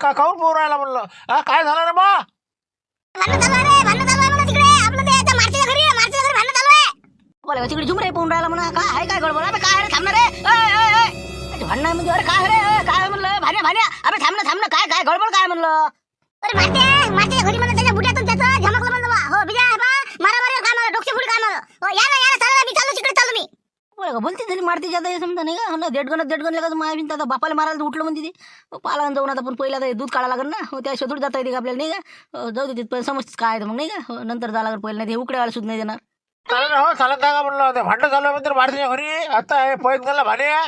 का काऊन पोर राहिला म्हणलं काय झालं रे बा भांडण चालू आहे रे, भांडण चालू आहे म्हणा तिकडे. आपलं ते आता मारतीच्या घरी भांडण चालू आहे. बोला तिकडे झुमरे पाहून राहिला म्हणा. काय आहे काय गडबड? अबे काय रे थांब ना रे. भांडण म्हणजे अरे काय रे काय म्हणलं भाण्या भाण्या. अबे थांब ना काय काय गडबड काय म्हणलं? अरे मारतीच्या घरी म्हणलं त्याच्या बुट्यातून त्याचं झमकलं म्हणलं बा. हो बिजा बा मारा काय मला डोकशी फुडी काय मला. हो या ना चला मी चाललो तिकडे चाललो मी. बोलती झाली मारती जाता समजा नाही का ना देडगण लागा माहिती आता बापाला मारायला उठलं म्हणते ते पाला जाऊन आता पण पहिला दूध काढा लागेल ना. हो त्या शोधून जाता येते का आपल्याला नाही का. जाऊ दे पण समजतेच काय मग नाही का. नंतर जा लागेल पहिलं नाही ते उकड्याला सुद्धा नाही देणार. चालेल हो चालत का म्हणलं ते भांडण चालू आहे मारतीच्या घरी आता हे पळत गेला भाण्या.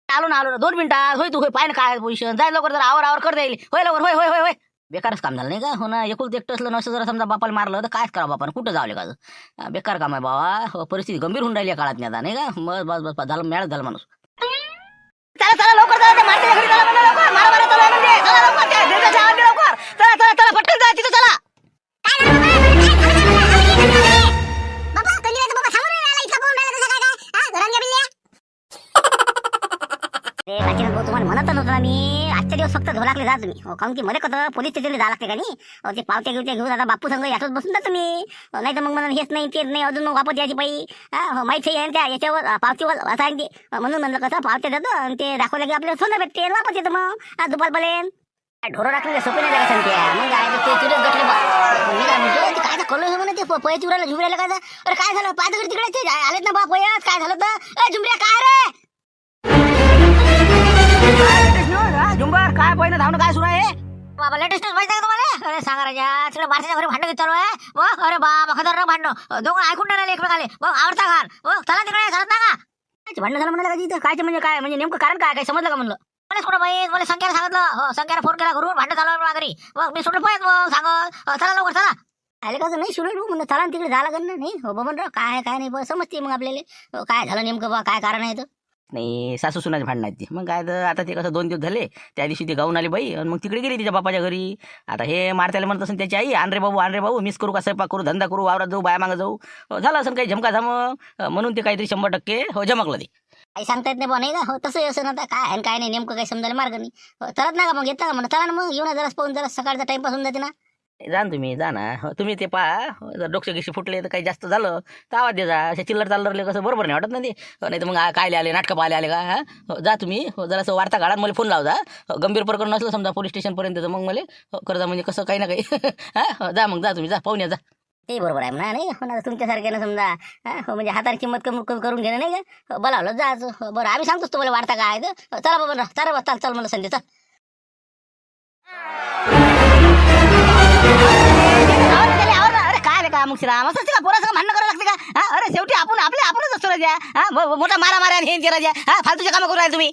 आलो ना 2 मिनिटात होय तू होय पाय ना काय पोझिशन जाय लवकर जरा आवर कर जाईल होय लवकर होय बेकारच काम झालं नाही का. हो ना एकूण एकटं असलं नसं जरा समजा बापाला मारलं तर कायच करा बापानं कुठं जावले का बेकार काम आहे बाबा. परिस्थिती गंभीर होऊन राहिली काळात नाही आता नाही का. बस झालं मॅळच झालं माणूस. चला लवकर चला मारतीच्या घरी चला लवकर मारा चला म्हणजे चला लवकर चला पटकन जा तिथं चला. तुम्हाला म्हणत नव्हतं मी आजच्या दिवस फक्त धोलाकले जा तुम्ही. कारण की मध्ये कसं पोलीस स्टेशनला जावं लागते का नाही. ते पावत्या घेऊन आता बापू संघ याच्यात बसून जा तुम्ही. नाही तर मग म्हणून हेच नाही तेच नाही अजून मग वापस यायची बाई. माहिती आहे त्या याच्यावर पावतीवर असं आहे ते. म्हणून म्हणलं कसं पावत्या जातं आणि ते दाखवलं की आपल्याला सोनं भेटते वापस येतं मग दुपारपर्यंत. ढोरं टाकले सोपे नाही जागा सांगते मग काय ते तिथेच गटले मी काय म्हणतो काय कळलं म्हणा ते पय चुरायला झुमऱ्याला काय. अरे काय झालं पाच तिकडे ते आलेत ना बाप काय झालं तर झुमऱ्या काय रे झुंबर काय पहिलं धावणं काय सुरू आहे बाबा. लेटेस्ट माहिती आहे का तुम्हाला. अरे सांगा राजा तिकडे मारतीच्या घरी भांडण चालू आहे. अरे बाबा खतरनाक भांडण दोघं ऐकून नाही राहिले एकमेकाले. आवडता घाल चला तिकडे चालत ना का भांडण झालं म्हणाला का तिथं काय म्हणजे काय म्हणजे नेमकं कारण काय समजलं का म्हणलं. मला थोडं माहित मला संख्याला सांगितलं. हो संख्याला फोन केला घरून भांडण चालू आहे घरी. मग मी सोडलं पाहिजे मग सांगत चला लवकर चला. आले कसं नाही सुरू म्हणलं चला तिकडे झालं का नाही. हो बाबा काय नाही बस समजते मग आपल्याला काय झालं नेमकं बा काय कारण आहे. नाही सासू सुनाचे भांडण आहेत ती. मग काय तर आता ते कसं 2 दिवस झाले त्या दिवशी ती गाऊन आली बाई आणि मग तिकडे गेली तिच्या बापाच्या घरी. आता हे मारत्याला म्हणत असेल त्याची आई आण रे भाऊ मिस करू का स्वयंपाक करू धंदा करू वावरात जाऊ बाया मागं जाऊ. झालं असं काही झमका म्हणून ते काहीतरी 100% झमकलं ते. काही सांगता येत नाही बा नाही का. हो तसं असं ना काय आहे काय नाही नेमकं काही समजायला मार्ग नाही. चलत ना का मग येता का म्हणा चला ना मग येऊ ना जरा पाहून जरा सकाळचा टाइमपास होऊन जाते ना. जा तुम्ही जा ना. तुम्ही ते पहा जर डोकशे गिशी फुटले तर काही जास्त झालं तर आवाज दे जा. असे चिल्लर चालले कसं बरोबर नाही वाटत ना ते. नाही तर मग काय आले नाटकं आले का. जा तुम्ही जरासं वार्ता काढा मला फोन लाव जा. गंभीर प्रकरण नसलं समजा पोलीस स्टेशनपर्यंत तर मग मला कर्जा म्हणजे कसं काही ना काही जा मग जा तुम्ही जा पाहून या जा. ते बरोबर आहे म्हणा नाही का. तुमच्यासारख्यानं समजा म्हणजे हाताने किंमत करून घेणं नाही का. बोलावलं जायचं बरं आम्ही सांगतोच तुम्हाला वार्ता काय तर चला बाबा चल मला संधी चल. काय का मुक्षराम असं का पोरासंग भांडण करावं लागते का. अरे शेवटी आपणच असतो राजा. मोठा मारा हे राजा फालतूचे कामं करू राहिले तुम्ही.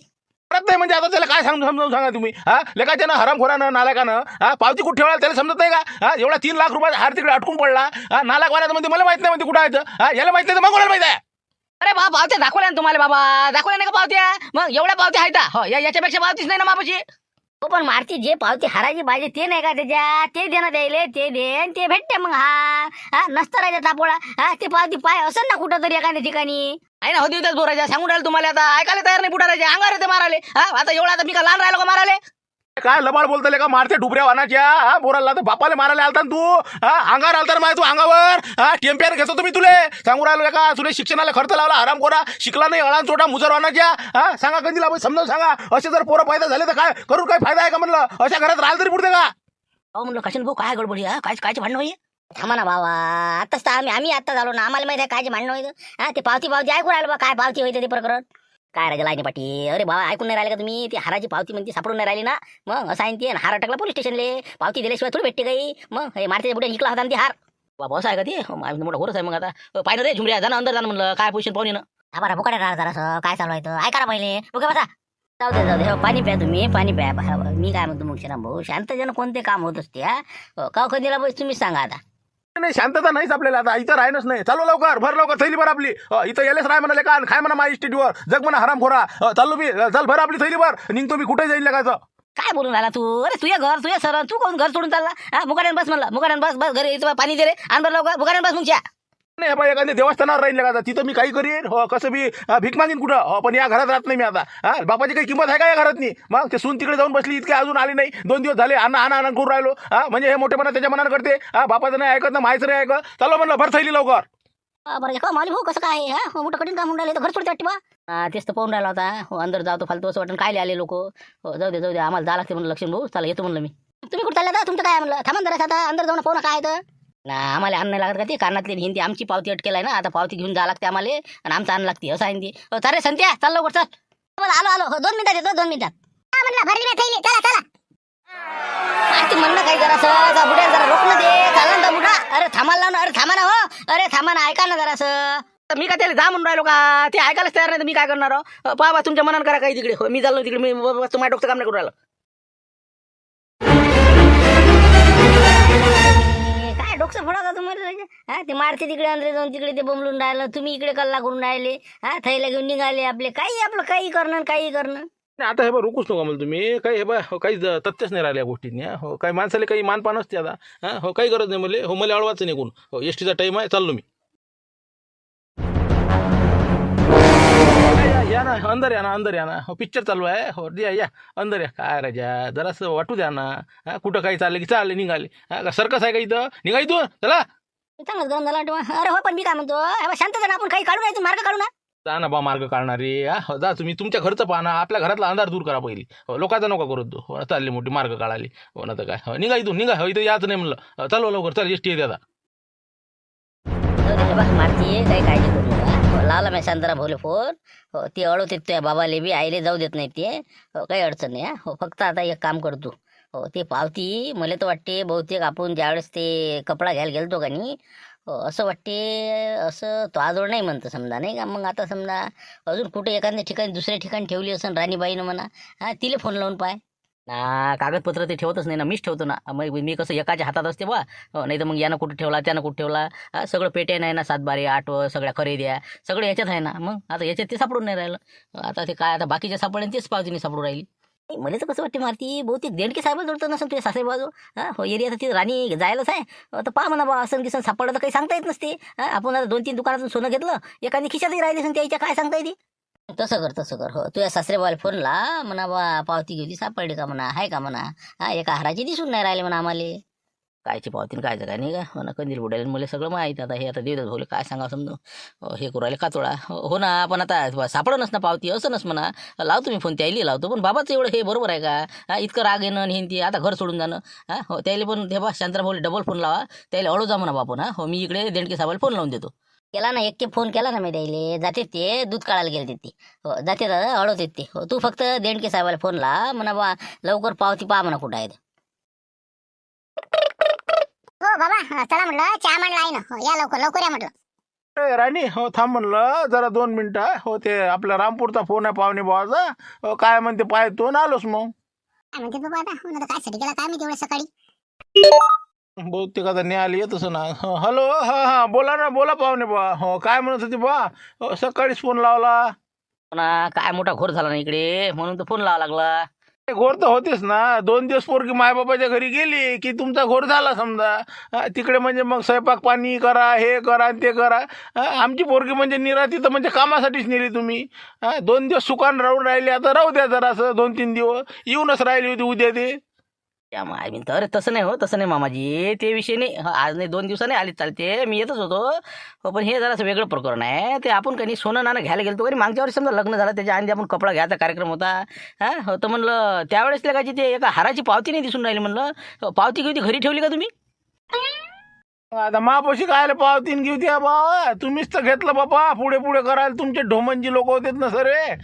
नाही म्हणजे आता त्याला काय समजावून सांगा तुम्ही लेखाच्या ना हरामखोरानं नालायकानं पावती कुठे ठेवायला त्याला समजत नाही का. एवढा 3 लाख रुपयाचा हार तिकडे अटकून पडला. नालायक वाण्याचं म्हणजे मला माहित नाही म्हणते कुठं आहे याला माहित नाही तर मग कोणाला माहित आहे. अरे बाबा पावत्या दाखवल्या ना तुम्हाला बाबा दाखवल्या नाही का पावत्या. मग एवढ्या पावत्या आहेत हो याच्यापेक्षा पावतीच नाही ना मापाची. हो पण मारती जे पावती हारायची पाहिजे ते नाही का त्याच्या ते देणं द्यायले ते देन ते भेटते मग नसतं राजा तापोळा ते पावती पाय असं ना कुठं तरी एखाद्या ठिकाणी आहे ना हो देवताच बोरायचा सांगून राहिले तुम्हाला आता ऐकायला तयार नाही पुढारायचे अंगावर ते माराले. आता एवढा आता मी का लहान राहिलो का माराले. काय लबाड बोलतले का मारते डुबऱ्या वानाच्या बोराला तर बापाला मारायला आलता तू अंगावर आलता ना तू अंगावर टेम्पियर घेतो तुम्ही तुले सांगू राहिलो का. तुले शिक्षणाला खर्च लावला आराम कोरा शिकला नाही अळान चोटा मुजर वानाच्या सांगा कधी लाभ समजावून सांगा. असे जर पोरं फायदा झाले तर काय करून काय फायदा आहे का म्हणलं. अशा घरात राहिलं तरी पुढते का. हो म्हणलं कशाने भाऊ काय गडबडी कायचे भांडण होई. थांबा ना बाबा आताच तर आम्ही आता झालो ना आम्हाला माहिती आहे कायचे भांडण होईल. ते पावती ऐकून राहिलं बा काय पावती होईल ते प्रकरण काय राजा लाईनी पाटी. अरे बाबा ऐकून नाही राहिले का तुम्ही. ती हाराची पावती म्हणते सापडून नाही राहिली ना. मग असं आहे ते हार अटकला पोलीस स्टेशनले पावती दिल्याशिवाय थोडी भेटते काही. मग हे मारतीच्या बुड्या निघला होता ती हार बाबा असं आहे का ते मोठा होरच आहे. मग आता पाहिलं रे झुमऱ्या जा अंदर जा म्हणलं काय पोझिशन पाहुणे ना. बरं भुकाड्या राहा जरासं काय चालू आहे ऐका ना पहिले ओके बसा. जाऊ दे पाणी प्या तुम्ही पाणी प्या. मी काय म्हणतो मुक्षराम भाऊ शांततेनं कोणते काम होत असते का कधीला बस तुम्हीच सांगा आता. नाही शांतता नाहीच आपल्याला आता इथं राहणच नाही. चालू लवकर भर लवकर थैली भर आपली इथं यायलाच राय म्हणाले का काय म्हणा माझ्या इस्टेटीवर जग म्हणा हरामखोरा. चाललो मी चल भर आपली थैली भर निघतो मी कुठे जाईल लगायचं. काय बोलून राहिला तू. अरे तुझ्या घर सर तू कोण घर सोडून चालला. मुगाड्यान बस म्हणला मुगाड्यान बस घरी पाणी दे रे आण बरं लवकर मुगाड्यान बस मुगच्या. नाही बा एखाद्या देवस्थानावर राहील का आता तिथं मी काही करीन हो कसं बी भीक मागीन कुठं हो पण या घरात राहत नाही मी आता बापाची काही किंमत आहे का या घरात नाही मग ते सून तिकडे जाऊन बसली इतके अजून आली नाही 2 दिवस झाले आणा करून राहिलो म्हणजे हे मोठेपणा त्याच्या मनानं करते बापाचं नाही ऐकत ना मायचं नाही ऐकत चालू म्हणलं भर थैली लवकर बरं का माली भाऊ कसं काय हा मोठं कठीण काम होऊन राहिलं तर घर सोडते वाटते बा तेच तर पाहून राहिला होता हो अंदर जातो फालतू असं वाटून काय आले लोक हो जाऊ दे आम्हाला जा लागते म्हणलं लक्ष्मण भाऊ चला येतो म्हणलं मी तुम्ही कुठं चालला तुमचं काय म्हणलं थांबा जरा आता अंदर जाऊन पाहू ना काय तर ना आम्हाला अन्न लागत का ते कानातली हिंदी आमची पावती अटकेल आहे ना आता पावती घेऊन जा लागते आम्हाला आणि आमचं अन्न लागते असं आहे ते चालेल संत्या चाल लवकर चल आलो 2 मिनिटात येतो 2 मिनिटात म्हणलं भरली मी थैली चला ते म्हणणं काही जरासं बुड्या जरा रोखणं दे चालला ना बुडा अरे थांबायला ना अरे थांबा ना हो अरे थांबा ना ऐका ना जरासं मी काय त्याला जा म्हणून राहिलो का ते ऐकायलाच तयार नाही तर मी काय करणार पहा तुमच्या मनानं करा काही तिकडे हो मी चाललो तिकडे मी तुम्हाला डोकं काम नाही करून राहिलो काय डोकं फोडा का तुम्हाला ते मारते तिकडे अंदर जाऊन तिकडे ते बोंबलून राहिलं तुम्ही इकडे कल्ला करून राहिले थैला घेऊन निघाले आपले काही करणं आता हे बा रुकूच नका मला तुम्ही काही हे बा काही तथ्यच नाही राहिल्या गोष्टींनी हो काही माणसाला काही मानपान असते आता हो काही गरज नाही मला अळवाचं निघून हो एसटीचा टाईम आहे चाललो मी या ना अंदर या ना हो पिक्चर चालू आहे हो या अंदर या काय राजा जरासं वाटू द्या ना कुठं काही चाललं की चालले निघाले का सर्कस आहे का इथं निघाई तू चला चांगलाच गरम झाला अरे हो पण मी काय म्हणतो शांत जरा आपण काही काढू नाही मार्ग काढू ना जा ना बा मार्ग काढणारे हो जा तुम्ही तुमच्या घरचं पाहा ना आपल्या घरातला अंधार दूर करा पहिली हो लोकांचा नका करत तू हो चालली मोठी मार्ग काढाली हो ना तर काय हो निघा इथून निघा हो इथं याच नाही म्हणलं चालू लवकर चल एसटी येते आता मारतीये काही काळजी करू नका लावला मी शांतरा भोले फोन हो ते अडवते तुझ्या बाबाले बी आईले जाऊ देत नाही ते हो काही अडचण नाही हो फक्त आता एक काम करतो हो ते पावती मला तर वाटते बहुतेक आपण ज्यावेळेस ते कपडा घ्यायला गेलतो का नाही असं वाटते असं तो आजवळ नाही म्हणतं समजा नाही का मग आता समजा अजून कुठे एखाद्या ठिकाणी दुसऱ्या ठिकाणी ठेवली असेल राणीबाईनं म्हणा तिला फोन लावून पाय ना कागदपत्र ते ठेवतच नाही ना मीच ठेवतो ना मग मी कसं एकाच्या हातात असते बा नाही तर मग यानं कुठं ठेवला त्यानं कुठं ठेवला सगळं पेट्यान आहे ना 7-12 8 सगळ्या खरेद्या सगळं याच्यात आहे ना मग आता याच्यात ते सापडून नाही राहिलं आता ते काय आता बाकीच्या सापडले तेच पावतीने सापडून राहिली मला तर कसं वाटते मारती बहुतेक देणके साहेब जोडतो नसेल तुझ्या सासरे बाजू हो एरियात ती राणी जायलाच आहे तर पहा म्हणा बा असं किसन सापडलं तर काही सांगता येत नसते आपण आता 2-3 दुकानातून सोनं घेतलं एखादी खिशातही राहिली असेल त्याच्या काय सांगता येते तसं कर हो तुझ्या सासरे बाला फोन ला म्हणा बा पावती घेतली सापडली का म्हणा आहे का म्हणा एका हाराची दिसून नाही राहिले म्हणा आम्हाला कायची पावतीन कायचं काय नाही का म्हणा कंदील बुडाले मला सगळं माहीत आता हे आता देवदास भाऊले काय सांगा समजा हे करू राहिले कातोळा हो ना पण आता सापडणच ना पावती असं नस म्हणा लावतो मी फोन त्याला लावतो पण बाबाचं एवढं हे बरोबर आहे का इतकं राग येणं आणि ती आता घर सोडून जाणं हो त्याला पण ते बा शांतरा भाऊले डबल फोन लावा त्याला अळू जा म्हणा बापून हो मी इकडे देणके साहेबाला फोन लावून देतो केला ना एक फोन केला ना मी द्यायले जाते ते दूध काढायला गेले ते हो जाते दादा अडवते ते हो तू फक्त देणके साहेबाला फोन ला म्हणा बा लवकर पावती पहा म्हणा कुठं आहे हो बाबा चला म्हणलं चहा म्हणलं आहे ना या लवकर या म्हटलं राणी हो थांब म्हणलं जरा 2 मिनिटं हो ते आपल्या रामपूरचा फोन आहे पाहुणे भावाचा हो काय म्हणते पाय तो ना आलोस मग काय म्हणते बाबा आता काय साठी गेला काय मी तेवढं सकाळी बहुतेक आता न्यायाला येतच ना हॅलो हा बोला ना बोला पाहुणे बा हो काय म्हणत होते बा हो सकाळीच फोन लावला ना काय मोठा घोर झाला ना इकडे म्हणून तर फोन लावा लागला घोर तर होतेच ना 2 दिवस पोरगी मायबापाच्या घरी गेली की तुमचा घोर झाला समजा तिकडे म्हणजे मग स्वयंपाक पाणी करा हे करा ते करा आमची पोरगी म्हणजे निराती तर म्हणजे कामासाठीच नेली तुम्ही 2 दिवस सुकान राहून राहिले आता राहू द्या जरा असं 2-3 दिवस येऊनच राहिली होती उद्या ते आय मीन तर तसं नाही मामाजी ते विषय नाही आज नाही 2 दिवसांनी आली चालते मी येतच होतो हो पण हे जरासं वेगळं प्रकरण आहे ते आपण काही सोनं नाणं घ्यायला गेलो आणि मागच्या वर्षी समजा लग्न झालं त्याच्या आधी आपण कपडा घ्यायचा कार्यक्रम होता हो तर म्हणलं त्यावेळेस लगायची ते एका हाराची पावती नाही दिसून राहिली म्हणलं पावती घेऊ घरी ठेवली का तुम्ही आता मापाशी कायला पावतीन घेऊ द्या बा तुम्हीच तर घेतलं बापा पुढे करायला तुमचे ढोमनजी लोक होते ना सरे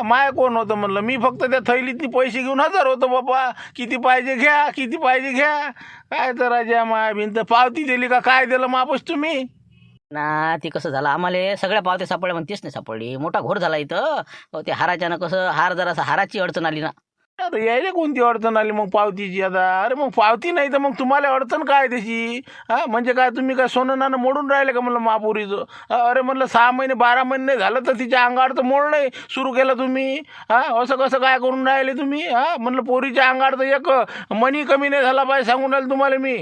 माय कोण होतं म्हणलं मी फक्त त्या थैलीतनी पैसे घेऊन हजर होतो बापा किती पाहिजे घ्या काय तर राजा माय भिंत पावती दिली का काय दिलं मापस तुम्ही ना ती कसं झालं आम्हाला सगळ्या पावत्या सापडल्या पण तेच नाही सापडली मोठा घोर झाला इथं ते हाराच्यानं कसं हार जरासा हाराची अडचण आली ना आता यायला कोणती अडचण आली मग पावतीची आता अरे मग पावती नाही तर मग तुम्हाला अडचण काय त्याची म्हणजे काय तुम्ही काय सोनं नाणं मोडून राहिले का म्हणलं महापुरीचं अरे म्हणलं 6 महिने 12 महिने नाही झालं तर तिच्या अंगावर तर मोड नाही सुरू केलं तुम्ही असं कसं काय करून राहिले तुम्ही म्हणलं पोरीच्या अंगावर तर एक मनी कमी नाही झाला पाहिजे सांगून राहिलं तुम्हाला मी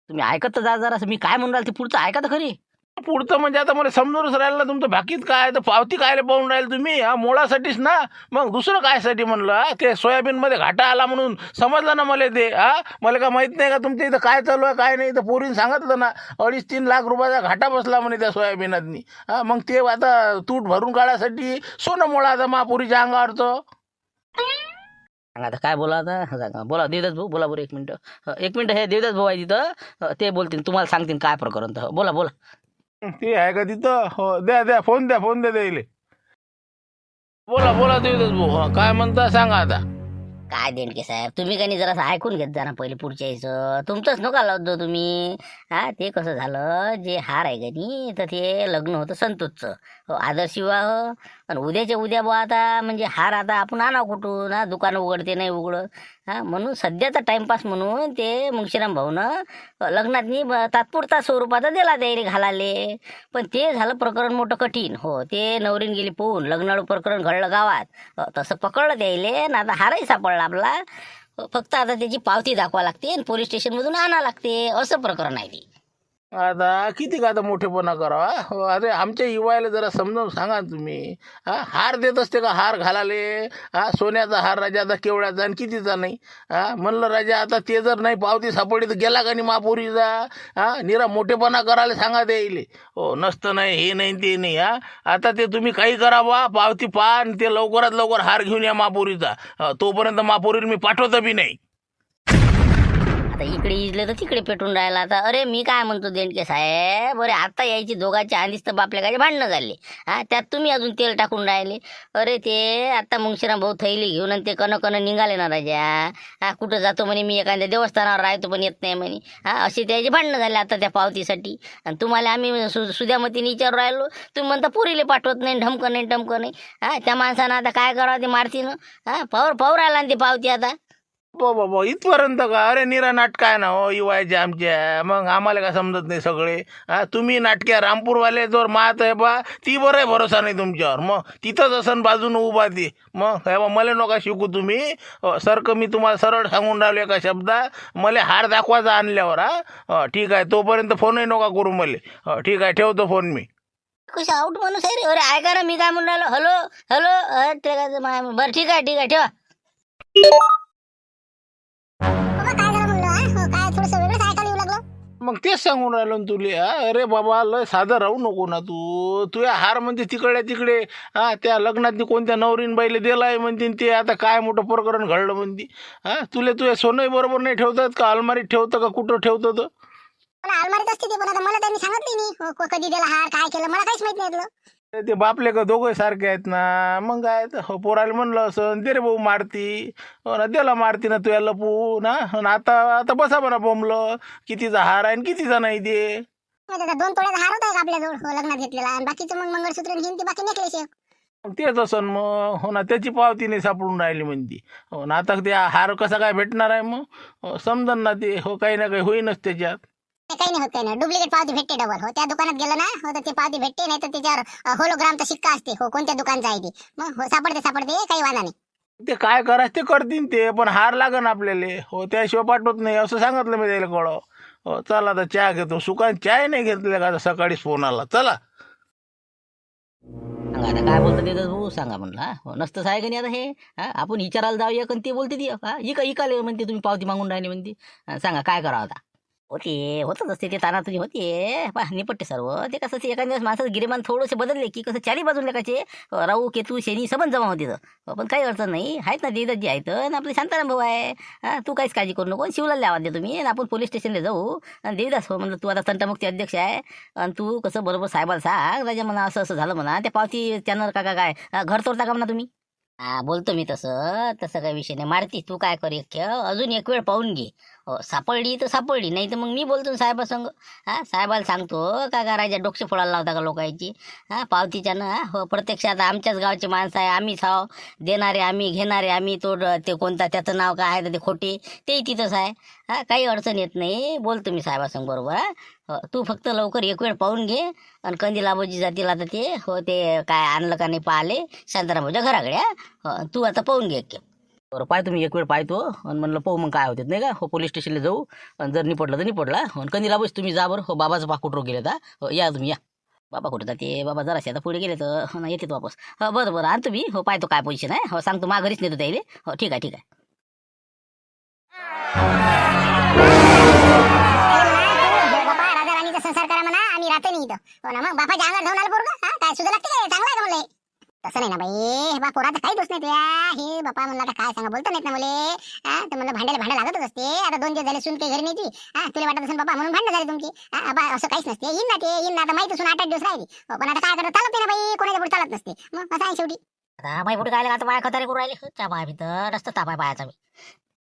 तुम्ही ऐकत तर जा जरा मी काय म्हणून राहिलो ते पुढचं ऐका तर खरी. पुढचं म्हणजे आता मला समजूनच राहिलं ना तुमचं बाकीत काय तर पावती कायले पाहून राहील तुम्ही मोळासाठीच ना. मग दुसरं कायसाठी म्हणलं ते सोयाबीनमध्ये घाटा आला म्हणून समजलं ना मला ते. मला काय माहीत नाही का तुमच्या इथं काय चालू आहे काय नाही. तर पोरीनं सांगितलं ना 2.5-3 लाख रुपयाचा घाटा बसला म्हणे त्या सोयाबीनातनी. मग ते आता तूट भरून काढायसाठी सोनं मोळा आता महापुरीच्या अंगावरचं. सांगा आता काय बोला आता सांगा. बोला देवदास भाऊ बोला बरं 1 मिनटं. 1 मिनटं हे देवदास भाऊ आहे तिथं ते बोलतील तुम्हाला सांगतील काय प्रकरण तर. बोला बोला. ते आहे का तिथं? हो द्या फोन द्या द्यायले. बोला बोला देवदास भाऊ काय म्हणता सांगा आता. काय देणके साहेब तुम्ही काही जरा ऐकून घेत जा ना पहिले पुढच्या यायचं तुमचंच नका लावतो तुम्ही. ते कसं झालं जे हार आहे का नाही तर ते लग्न होतं संतोषचं आदर्श विवाह. आणि उद्याच्या उद्या बुवा आता म्हणजे हार आता आपण आणा कुठून दुकान उघडते नाही उघडं. म्हणून सध्याचा टाइमपास म्हणून ते मुंशीराम भाऊनं लग्नातनी तात्पुरता स्वरूपाचा दिला तयारी घालाले. पण ते झालं प्रकरण मोठं कठीण. हो ते नवरीन गेली पोहून लग्नाळू प्रकरण घडलं गावात. तसं पकडलं द्यायले ना आता हारही सापडला आपला. फक्त आता त्याची पावती दाखवा लागते आणि पोलीस स्टेशनमधून आणा लागते असं प्रकरण आहे ते. आता किती का आता मोठेपणा करावा. हो अरे आमच्या युवायला जरा समजावून सांगा तुम्ही. हार देत असते का हार घालाले. सोन्याचा हार राजा आता केवढ्याचा आणि कितीचा नाही. म्हणलं राजा आता ते जर नाही पावती सापडली तर गेला का नाही महापुरीचा. निरा मोठेपणा करायला सांगा द्यायले. हो नसतं नाही हे नाही ते नाही. आता ते तुम्ही काही करावा पावती पा आणि ते लवकरात लवकर हार घेऊन या महापुरीचा. तोपर्यंत महापुरीला मी पाठवतं बी नाही. आता इकडे इजले तर तिकडे पेटून राहिला. आता अरे मी काय म्हणतो देणके साहेब बरे आता यायची दोघांच्या आधीच तर बापल्या काय भांडणं झाली. त्यात तुम्ही अजून तेल टाकून राहिले. अरे ते आता मुंशीराम भाऊ थैली घेऊन आणि ते कन निघाले ना राजा. कुठं जातो म्हणे मी एखाद्या देवस्थानावर राहतो पण येत नाही म्हणे. अशी त्याची भांडणं झाली आता त्या पावतीसाठी. आणि तुम्हाला आम्ही सुद्यामतीने विचारू राहिलो तुम्ही म्हणता पुरीले पाठवत नाही ढमकं नाही. त्या माणसानं आता काय करावं ते मारतीनं पावर राहिला ना ते पावती आता. बाबा इथपर्यंत का. अरे निरा नाटक आहे ना हो युवायचे आमच्या. मग आम्हाला काय समजत नाही सगळे. तुम्ही नाटक्या रामपूरवाले जोर मात आहे बा ती बरं आहे भरोसा नाही तुमच्यावर. मग तिथंच असन बाजूनं उभा ती. मग हे बा मला नका शिकू तुम्ही. सारखं मी तुम्हाला सरळ सांगून राहिलो एका शब्दा मला हार दाखवायचा आणल्यावर. ठीक आहे तोपर्यंत फोनही नका करू मला. ठीक आहे ठेवतो फोन मी. कशा आउट माणूस आहे रे. अरे ऐका ना मी काय म्हणून राहिलो हॅलो बरं ठीक आहे ठेवा. मग तेच सांगून राहिलो ना तुले. अरे बाबा लय साधं राहू नको ना तू या हार म्हणते तिकडे तिकडे. त्या लग्नात कोणत्या नवरीन बाईले दिलाय म्हणते ते आता काय मोठं प्रकरण घडलं म्हणते. तुझ्या सोनंही बरोबर नाही ठेवतात का अलमारीत ठेवतं का कुठं ठेवतं तर. अलमारीत असते ते पण आता मला त्यांनी सांगितली नाही कधी दिला हार काय केलं मला काहीच माहित नाही. ते बापले का दोघं सारखे आहेत ना. मग काय पोराला म्हणलं असं ते रे भाऊ मारती त्याला मारती ना तू या लपू ना. आता बसा म्हणा बोंबलं कितीचा हार आहे कितीचा नाही ते. 2 तोळ्याचा हार होता आपल्या जवळ लग्नात घेतलेला आणि बाकीचं मग मंगळसूत्र घेऊन ते बाकी नेकलेस. तेच असन मग. हो ना त्याची पावती नाही सापडून राहिली म्हणती. हो ना आता ते हार कसा काय भेटणार आहे मग. समजन ना ते. हो काही ना काही होईनच त्याच्यात. काही नाही होत काही नाही. डुप्लिकेट पावती भेटते डबल. हो त्या दुकानात गेलं ना हो तर ते पावती भेटते नाही तर त्याच्यावर होलोग्रामचा शिक्का असते. हो कोणत्या दुकानचा आहे ते. मग सापडते काही वादा नाही. ते काय करायचं ते करतील ते पण हार लागन आपल्याला. हो त्याशिवाय पाठवत नाही असं सांगितलं मी त्याला कळव. हो चला आता चहा घेतो. सुकान चाय नाही घेतले का आता सकाळीच फोन आला. चला सांगा आता काय बोलतं देवदास भाऊ सांगा म्हणलं. हो नसतंच आहे का नाही आता हे. आपण विचारायला जाऊया पण ते बोलते ती इकाले म्हणते तुम्ही पावती मागून राहिली म्हणते. सांगा काय करावं आता. होतच असते ते तानातुनी होते निपटते सर्व. ते कसं ते एखाद्या दिवस माणसाचं गिरेमान थोडेसे बदलले की कसं चारी बाजून लेखाचे राहू केतू शनी सबंध जमा होते. पण काही अडचण नाही आहेत ना देवदासजी आहेत आणि आपले शांताराम भाऊ आहे. तू काहीच काळजी करू नको. शिवलाला आवाज दे तुम्ही आणि आपण पोलीस स्टेशनला जाऊ. आणि देवदास हो म्हणलं तू आता तंटामुक्ती अध्यक्ष आहे आणि तू कसं बरोबर साहेबाला सांग राजा म्हणा असं झालं म्हणा. त्या पावती त्यानं का काय घर तोडता का म्हणा तुम्ही. बोलतो मी तसं काही विषय नाही. मारती तू काय कर अजून एक वेळ पाहून घे. सापडली तर सापडली नाही तर मग मी बोलतो साहेबासंग. साहेबाला सांगतो का राजा डोकशे फोडायला लावता का लोकांची पावतीच्या ना. हो प्रत्यक्षात आमच्याच गावचे माणसं आहे. आम्हीच आहो देणारे आम्ही घेणारे आम्ही. तो ते कोणता त्याचं नाव काय आहे तर ते खोटे तेही तिथंच आहे. काही अडचण येत नाही. बोलतो मी साहेबासंग बरोबर. तू फक्त लवकर एक वेळ पाहून घे आणि कंदी लाभोजी जातील आता ते. हो ते काय आणलं का नाही पाहिले शांताराम भाऊच्या घराकडे. तू आता पाहून घे. बरं पाय तुम्ही एक वेळ पाहतो आणि म्हणलं पाहू मग काय होते नाही का हो पोलीस स्टेशनला जाऊ आणि जर निपटलं तर निपटला आणि कंदीला बस तुम्ही जा बरं हो बाबाचं पा कुठं गेले तर हो या तुम्ही या बाबा कुठं जाते बाबा जराशे आता पुढे गेले तर हो ना येते वापस हो बरं बरं आणतो मी हो पाहतो काय पोझिशन आहे हो सांगतो मा घरीच नेतो त्याला हो ठीक आहे ठीक आहे बापा राजा राणीचा संसार करा म्हणा आम्ही राहतो नाही इथं हो ना मग बापाच्या अंगावर जाऊन आलं पोरगं काय सुद्धा लागते काय चांगलं आहे का म्हणलं तसं नाही ना बाई हे बा पोराचं काही दोष नाही तुया हे बापा म्हणलं आता काय सांगा बोलतो नाहीत ना मले तर म्हणलं भांड्याला लागतच असते आता 2 दिवस झाले सुन काही घरी नाही ती तुला वाटत असेल बाबा म्हणून भांडण झाली तुमची बा असं काहीच नसते येईन ना ते येईन ना आता माहिती असून 8 दिवस राहिली पण आता काय करत चालत नाही ना बाई कोणाच्या पुढे चालत नसते मग असं आहे शेवटी आता बाई कुठे काय आता बाया खतारे करू राहिले त्या बाया भीतर रस्ता तापाय बायाचा मी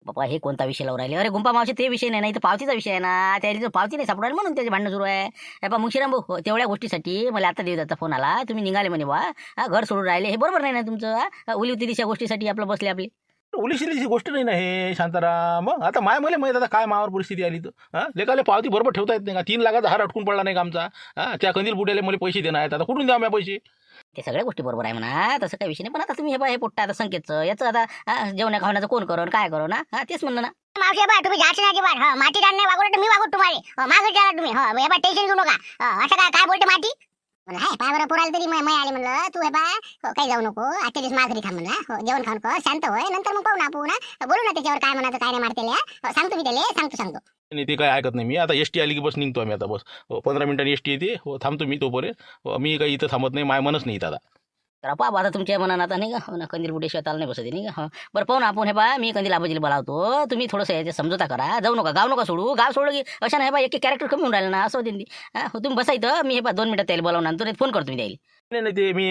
बाबा हे कोणता विषय लावून राहिले अरे गुंपा मावशी ते विषय नाही तर पावतीचा विषय आहे ना त्याची पावती नाही सापडायला म्हणून त्याचे भांडणं सुरू आहे हे पा मुंशीराम भाऊ तेवढ्या गोष्टीसाठी मला आता देवदाचा फोन आला तुम्ही निघाले म्हणे बा घर सोडून राहिले हे बरोबर नाही ना तुमचं उली होती दिशा गोष्टीसाठी आपलं बसले आपली उलीशिलीची गोष्ट नाही ना हे शांताराम मग आता मला माहित आता काय मावर परिस्थिती आली तर लेखाले पावती बरोबर ठेवता येत नाही का 3 लाखाचा हार अटकून पडला नाही का आमचा त्या कंदील बुड्याला मला पैसे देणार आहेत आता कुठून द्या मी पैसे ते सगळ्या गोष्टी बरोबर आहे म्हणा तसं काही विषय नाही पण आता तुम्ही हे पोट्टा आता संकेतचं याचं आता जेवणा खावण्याचं कोण करून काय करू ना तेच म्हणलं ना मावशी बा तुम्ही जायचं नाही बा माती नाही वागवलं मी वागवतो तुम्हाला मागे जा तुम्ही हे बा टेन्शन घेऊ नका असं काय बोलते माती म्हणलं हाय पाय बरं पुरायला तरी मै आले म्हणलं तू हे बा काही जाऊ नको आजच्या दिवस माघारी थांब म्हणलं जेवण खाऊन कर शांत होय नंतर मग पाहू ना बोलू ना त्याच्यावर काय म्हणायचं काय नाही मारतेल्या सांगतो मी त्याला सांगतो नाही ते काय ऐकत नाही मी आता एसटी आली की बस निघतो आम्ही आता बस 15 मिनिटांनी एसटी येते थांबतो मी तोपर्यंत मी काही इथं थांबत नाही मनच नाही इथं आता तर पाहा आता तुमच्या मनात आता नाही का हो ना कंदील बुडे शेताला नाही बसत नाही का बरं पाहू ना आपण हे बा मी कंदील आबाजीला बोलावतो तुम्ही थोडंसं याचे समजोता करा जाऊ नका गाव नका सोडू गाव सोडलं की अशा नाही बा एक कॅरेक्टर कमी होऊन राहिलं ना असं होते तुम्ही बसायचं मी हे बा 2 मिनिटात त्याला बोलावून आणतो फोन करतो मी त्याला नाही ते मी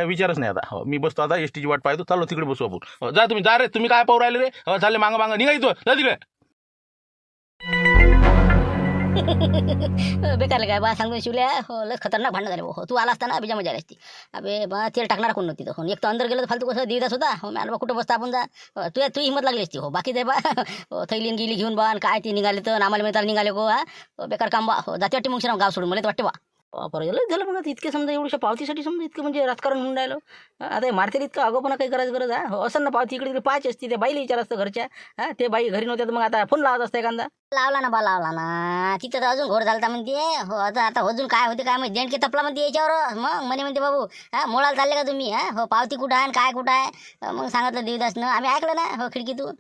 विचारच नाही आता मी बसतो आता एसटीची वाट पाहतो चाललो तिकडे बसू आपण जा तुम्ही जा रे तुम्ही काय पाहू राहिले रे चालले मागं निघायचो जा तिकडे बेकार काय बा सांगून शिवल्या हो लस खतरनाक भांडण झाले हो तू आला असता ना बिजा मजा आली असती अबे बा तेल टाकणार कोण नव्हती हो एक तर अंदर गेलं तर फालतू कसं दिवदास होता हो मॅडम कुठं बसता आपण जा तू हिंमत लागली असती हो बाकी ते बा थैलीन गेली घेऊन बा काय ते निघाले तर आम्हाला मिळताला निघाले हो बेकार काम बा जाते वाटते मग गाव सोडून मला तर वाटते बा झालं मग इतके समजा एवढ्या पावतीसाठी समजा इतकं म्हणजे राजकारण होऊन राहिलं आता मारतेल इतकं अगोपणा काही करायचं गरज आहे हो असं ना पावती इकडे पाहायची असती त्या बाईला विचार असतं घरच्या ते बाई घरी नव्हत्या तर मग आता फोन लावत असतं एखादा लावला ना बा लावला ना तिथं तर अजून घोर झालता म्हणते हो आता अजून काय होते काय माहिती देणके तपला म्हणते याच्यावर मग म्हणते बाबू मोळाला चालले का तुम्ही हो पावती कुठं आहे काय कुठं आहे मग सांगितलं देवदासनं आम्ही ऐकलं ना हो खिडकीतून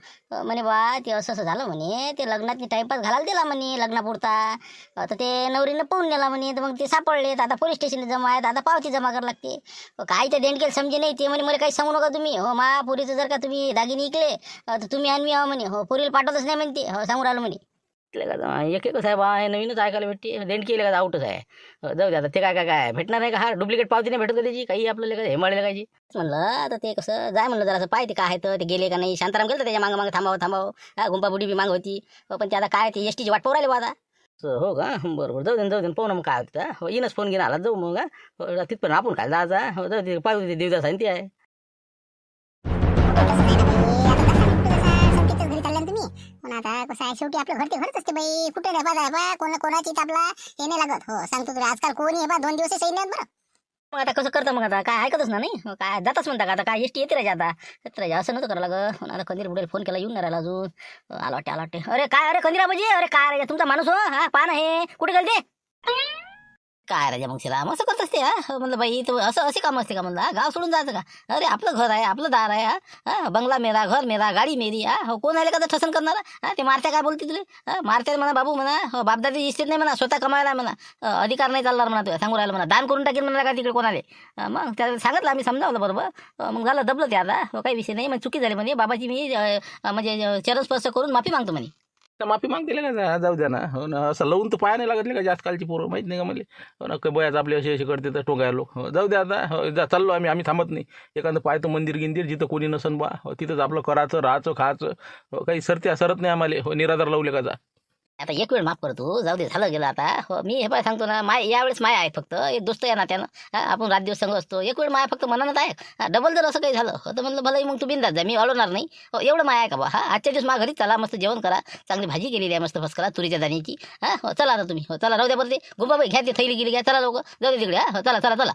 म्हणे बा ते असं झालं म्हणे ते लग्नात टाइमपास घालायला दिला म्हणे लग्नापुरता तर ते नवरीनं पाहून नेला म्हणे तर मग ते सापडलेत आता पोलीस स्टेशनला जमा आहेत आता पावती जमा करावं लागते काय ते देणकेल समजे नाही ते म्हणे मला काही सांगू नका तुम्ही हो मा पुरीचं जर का तुम्ही दागिने इकले तर तुम्ही आणि मी म्हणे हो पुरीला पाठवतच नाही म्हणते हो सांगू राहिलो म्हणे एक साहेब आहे नवीनच ऐकायला भेटते देण केलं का आउटच आहे जाऊ दे आता ते काय भेटणार नाही का हा डुप्लिकेट पावती नाही भेटत का त्याची काही आपल्याला हे माळेल कायची म्हणलं आता ते कसं जाय म्हणलं जरा पाहिजे काय तर ते गेले का नाही शांताराम गेलं त्याच्या मागं थांबावं गुंपाबुडी बी माग होती पण ते आता काय ते एसटीची वाट पोरायला आता हो का बरोबर जाऊ दे पाहू ना मग काय होतं हो येणंच फोन घेऊन आला जाऊ मग तिथपर्यंत आपण काय जा हो जाऊ दे पाहू दे देवदास आहे ते आहे आता कसं आहे शेवटी आपलं घर ते घरच असते बाई कुठे राहा कोणाची आपला हे नाही लागत हो सांगतो तुला आजकाल कोणी बा 2 दिवस सही नाही बरं मग आता कसं करतं मग आता काय ऐकतच ना नाही काय जातच म्हणता का आता काय एसटी येते राजा आता येत राजा असं नव्हतं करायला लागं आता कंदील बुडेल फोन केला येऊन नाही राहिला अजून आला वाटते अरे काय अरे कंदील बाबाजी अरे काय राजा तुमचा माणूस हो हा पहा ना हे कुठे गेलते काय राजा मग तिला असं करत असते म्हणलं बाई तर असं असे काम असते का म्हणलं गाव सोडून जायचं का अरे आपलं घर आहे आपलं दार आहे हा बंगला मेरा घर मेरा गाडी मेरी हो कोण आले का तर ठसन करणार ते मारत्या काय बोलते तुले मारत्या म्हणा बाबू म्हणा हो बापदादी इस्टेट नाही म्हणा स्वतः कमायला म्हणा अधिकार नाही चालणार म्हणा तुला सांगू राहिला म्हणा दान करून टाकेल म्हणा का तिकडे कोणाले मग त्याला सांगितलं आम्ही समजावलं बरोबर मग झालं दबलं ते आता काही विषय नाही मग चुकी झाली म्हणजे बाबाची मी म्हणजे चरणस्पर्श करून माफी मागतो म्हणे माफी मागते का जाऊ द्या ना हो ना असं लावून तर पाया नाही लागत का जास्त कालची पोरं माहीत नाही का मला हो ना काही बयाच आपले असे करते तर टोंगायला लोक जाऊ द्या आता हो चाललो आम्ही थांबत नाही एखादं पाहतो मंदिर गिंदिर जिथं कोणी नसन बा तिथंच आपलं करायचं राहायचं खायचं काही सरत नाही आम्हाला हो निराधार लावले का जा आता एक वेळ माफ करतो जाऊ दे झालं गेलं आता हो मी हे पाय सांगतो ना माय यावेळेस माय आहे फक्त एक दोस्त आहे ना त्यानं आपण रात दिवस संग असतो एक वेळ माय फक्त मनात आहे डबल जर असं काही झालं तर म्हणलं भलं मग तू बिंदास जा मी अडवणार नाही हो एवढं माय आहे का बा आजच्या दिवस माझ्या घरी चला मस्त जेवण करा चांगली भाजी केलेली आहे मस्त फस करा तुरीच्या दाण्याची हो चला आता तुम्ही हो चला राहू द्या बरं ते गुंबाबाई घ्या ते थैली गेली घ्या चला लोक जाऊ दे तिकडे हो चला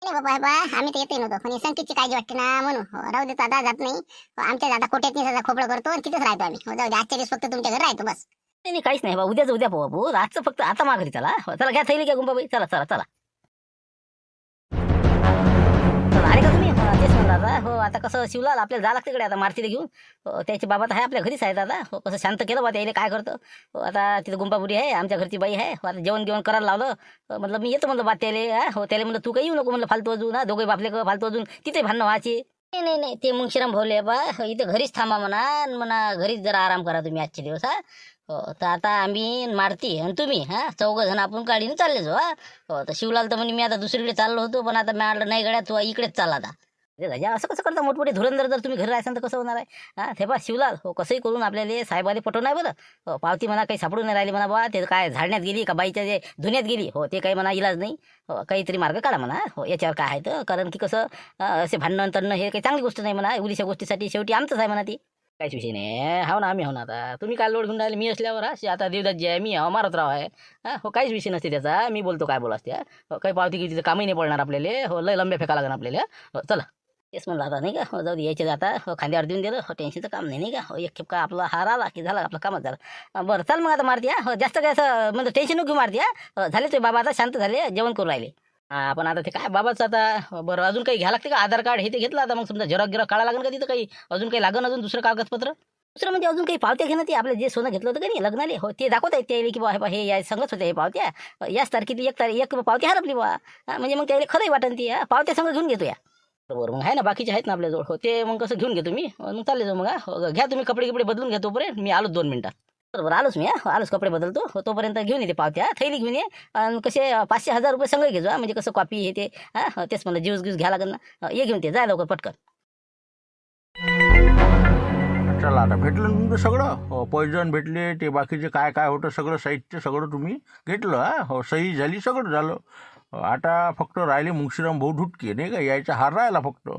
नाही बाबा हे बा आम्ही तर येते नव्हतो पण हे संकेतची काळजी वाटते ना म्हणून राहू देतो आता जात नाही आमच्या दादा कोट्यात नाही खोपडं करतो आणि तिथेच राहतो आम्ही जाऊ दे आजच्या दिवस फक्त तुमच्या घरी राहतो बस. नाही नाही, काहीच नाही बा, उद्याच उद्या पाहू बापू, आजचं फक्त आता माघारी चला. चला घ्या थैली घ्या गुंबाबाई, चला चला चला. चला आले का तुम्ही? तेच म्हणलं आता. हो आता कसं शिवलाल आपल्याला जा लागते इकडे आता मारतीला घेऊन. त्याचे बाबा तर आहे आपल्या घरीच आहेत आता. हो कसं शांत केलं बा त्याला काय करतं. आता तिथं गुंबापुरी आहे आमच्या घरची बाई आहे. आता जेवण जेवण करायला लावलं. म्हटलं मी येतो म्हणलं बा त्याला. हो त्याला म्हणलं तू काही येऊ नको म्हणलं फालतू अजून. दोघे बापले फालतू अजून तिथे भांडणं व्हायची. नाही नाही नाही, ते मुंगशीराम भाऊले बा इथे घरीच थांबा म्हणा घरीच जरा आराम करा तुम्ही आजचे दिवस. हो तर आता आम्ही मारती आणि तुम्ही चौघ जण आपण गाडीने चालले जाऊ. हो तर शिवलाल तर म्हणे मी आता दुसरीकडे चाललो होतो पण आता मी नाही गड्या तू इकडेच चालला आता. राजा असं कसं करता मोठमोठे धुरंधर जर तुम्ही घरी राहायचं तर कसं होणार आहे. ते बा शिवलाल हो कसंही करून आपल्याला साहेबाले पटवून आहे बरं. हो पावती म्हणा काही सापडून नाही राहिली म्हणा बा ते काय झाडण्यात गेली का बाईच्या जे धुण्यात गेली. हो ते काही म्हणा इलाज नाही. हो काहीतरी मार्ग काढा म्हणा. हो याच्यावर काय आहे तर कारण की कसं असे भांडणं तणणं हे काही चांगली गोष्ट नाही म्हणा. उलीच्या गोष्टीसाठी शेवटी आमचंच आहे म्हणा ती. काहीच विषय नाही. हो ना आम्ही हो ना आता तुम्ही काय लोड घेऊन राहिले मी असल्यावर आता देवदास जे आहे मी मारत राव आहे. हो काहीच विषय नसते त्याचा. मी बोलतो काय बोलास त्या. हो काही पावती किती कामही नाही पडणार आपल्याला. हो लय लंब्या फेका लागणार आपल्याला. हो चला तेच म्हणलं आता नाही का. हो जाऊ दे यायचे जाता. हो खांद्यावर देऊन दिलं. हो टेन्शनचं काम नाही का. हो एक खेप का आपला हार आला की झाला आपलं कामच झालं. बरं चाल मग आता मारती. हो जास्त काय असं म्हणजे टेन्शन घेऊ मारती. झाले ते बाबा आता शांत झाले जेवण करू राहिले. पण आता ते काय बाबाचं आता बरं अजून काही घ्या लागते का आधार कार्ड हे ते घेतलं आता मग समजा झेरॉक्स गिरॉक्स काढा लागेल का तिथं काही अजून काही लागेल अजून दुसरं कागदपत्र दुसरं म्हणजे अजून काही पावत्या घेणं ते आपलं जे सोनं घेतलं होतं का नाही लग्नाले. हो ते दाखवत आहेत त्याला की बा हे या संगच होत्या हे पावत्या याच तारखेतली एक पावती हरपली बा. म्हणजे मग त्याला खरंही वाटन ती पावत्या संग घेऊन घेतो या. बरोबर मग आहे ना बाकीचे आहेत ना आपल्याजवळ. हो ते मग कसं घेऊन घेतो मी मग चालले जाऊ मग. घ्या तुम्ही कपडे गिपडे बदलून घ्या तोपर्यंत मी आलो 2 मिनिटात. बरोबर आलोच मी आलोच कपडे बदलतो. हो तोपर्यंत घेऊन येते पावत्या थैली घेऊन ये आणि कसे 500-1000 रुपये संग घेजो म्हणजे कसं कॉपी हे ते तेच म्हणलं ज्यूस गिऊस घ्या लागेल ना. ये घेऊन ते जाय लवकर पटकन. चला आता भेटलं तुमचं सगळं. पैजण भेटले ते बाकीचे काय काय होतं सगळं साहित्य सगळं तुम्ही घेतलं. हो सही झाली सगळं झालं. आता फक्त राहिले मुंगशीराम भाऊ ढुटके नाही का यायचा हार राहिला फक्त.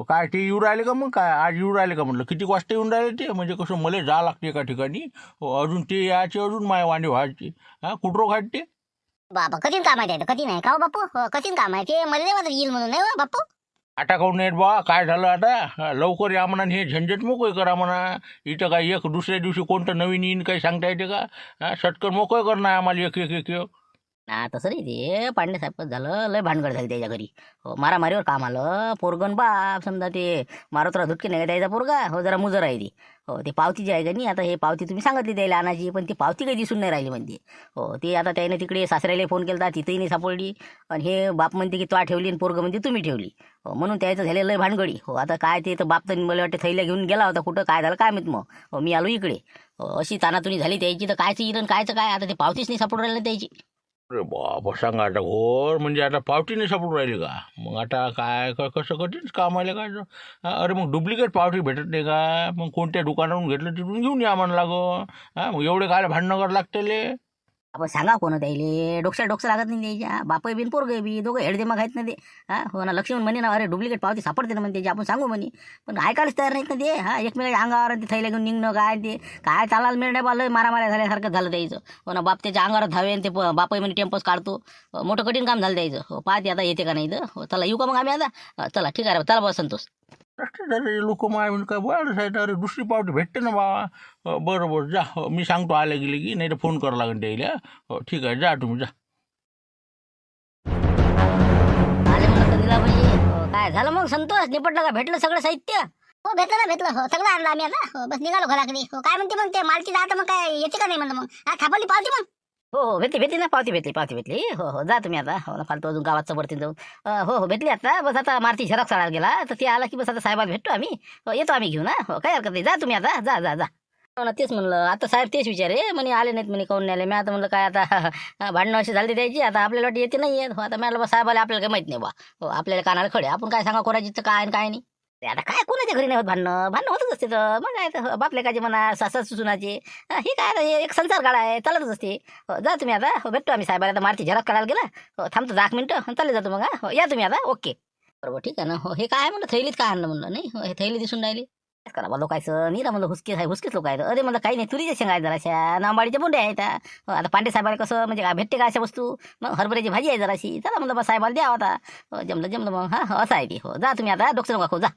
काय ते येऊ राहिले का मग काय आज येऊ राहिले का म्हटलं किती वाजता येऊन राहिले ते म्हणजे कसं मला जा लागते एका ठिकाणी. अजून ते यायचे अजून माय वांडे व्हायचे. कुठं काढते बाबा कठीण काम आहे ते कठीण आहे का हो बापू कठीण काम आहे ते मला नाही येईल म्हणून नाही हो बापू. आता काऊन नाहीत बा काय झालं आता लवकर या म्हणा हे झंझट मोकळे करा म्हणा. इथं काय एक दुसऱ्या दिवशी कोणतं नवीन येईन काही सांगता येते का. सटकन मोकळे करणं आहे आम्हाला एक एक एक ना तसं नाही ते पांडे साहेबच झालं लय भानगड झाली त्याच्या घरी. हो मारामारीवर काम आलं पोरगण बाप समजा ते मारुतरा धुटके नाही का त्याचा पोरगा. हो जरा मुजर आहे ती. हो ते पावती जी आहे का नाही आता हे पावती तुम्ही सांगितली द्यायला आणायची पण ती पावती काही दिसून नाही राहिली म्हणते. हो ते आता त्याने तिकडे सासऱ्याला फोन केला तिथेही नाही सापडली आणि हे बाप म्हणते की तो ठेवली आणि पोरगं म्हणते तुम्ही ठेवली. हो म्हणून त्याचं झालेलं लय भानगडी. हो आता काय ते तर बाप तर मला वाटतं थैल्या घेऊन गेला होता कुठं काय झालं काय माहित मग. हो मी आलो इकडे. अशी तानातुनी झाली त्याची तर कायचं इरण कायचं काय आता ते पावतीच नाही सापडून राहिलं त्याची. अरे बाबा सांगा आता घोर म्हणजे आता पावतीने सापडून राहिली का मग आता काय कसं कठीण काम आले काय. अरे मग डुप्लिकेट पावती भेटत नाही का मग कोणत्या दुकानावरून घेतलं तिथून घेऊन या म्हणा लागो. मग एवढे काय भांडणं करावं लागते. आपण सांगा कोण त्याले डोक्स लागत नाही द्यायच्या बाप बिन पोरगे बी दोघं हेडदे मग आहेत ना ते. हो ना लक्ष्मण म्हणे ना अरे डुप्लिकेट पावती सापडते ना म्हणते त्याची आपण सांगू म्हणे पण ऐकायलाच तयार नाहीत ना ते. एकमेकाच्या अंगावर ते थैल्या घेऊन निघणं काय ते काय चालायला मिळण्या बालं मारामाऱ्या झाल्यासारखं झालं द्यायचं. हो ना बाप त्याच्या अंगावर धावे ते बापही म्हणे टेम्पोस काढतो. मोठं कठीण काम झालं द्यायचं. हो पाहते आता येते का नाही तर. हो चला येऊ का मग आम्ही आता. चला ठीक आहे चला बा संतोष. लोक माय म्हणून काय बोलायला साहेब अरे दुसरी पावटी भेटते ना बाबा. बरं बरं जा मी सांगतो आले गेले की नाही तर फोन करावं लागेल त्याला. हो ठीक आहे जा तुम्ही जा. आले म्हणलं दिला म्हणजे काय झालं मग संतोष निपटलं का भेटलं सगळं साहित्य. हो भेटलं हो सगळं आणलं आम्ही आता बस निघालो घराकडे. हो काय म्हणते मग ते मालची जात मग काय येते का नाही म्हणलं मग थापली पावती मग. हो भेटली ना पावती भेटली. हो जा तुम्ही आता. हो ना फालतू अजून गावात चबरतीन जाऊन. हो भेटली आता बस आता मारती झेरॉक्स काढायला गेला तर ते आला की बस आता साहेबात भेटतो आम्ही. येतो आम्ही घेऊन. हो काय हरकत नाही जा तुम्ही आता जा जा जा. हो ना तेच म्हणलं आता साहेब तेच विचारे म्हणे आले नाहीत म्हणे काऊन नाही आले. मी आता म्हणलं काय आता भांडणं अशी झाली द्यायची आता आपल्याला वाटते येते नाही येत. हो आता म्हटलं बा साहेब आले आपल्याला काही माहित नाही बा. हो आपल्याला कानाला खडे आपण काय सांगा कोणाची काय काय नाही. आता काय कोणाच्या घरी नाही होत भांडणं होतच असते तर मग काय बाप लेकाचे म्हणा सासू सुनाचे हे काय एक संसार काढा आहे चालतच असते. हो जा तुम्ही आता. हो भेटतो आम्ही साहेबाला आता मारती झेरॉक्स काढायला गेला. हो थांबतो 10 मिनिटं चालले जातो मग. हो या तुम्ही आता ओके बरोबर ठीक आहे ना. हो हे काय म्हणलं थैलीत काय आणलं म्हणलं नाही. हो हे थैली दिसून राहिली. करा बा लोकायचं निरा म्हणलं हुसकेच लोक आहेत. अरे म्हणलं काही नाही, तुरीच्या शेंगा आहेत जराशा, नांबाडीच्या बोंड्या आहेत. आता पांडे साहेबाला कसं म्हणजे भेटते का अशा वस्तू, मग हरभऱ्याची भाजी आहे जराशी. चला म्हणलं बा साहेबाला द्या आता. जमलं मग. हा असं आहे ती. हो जा तुम्ही आता डोक्याचं नका खाऊ, जा.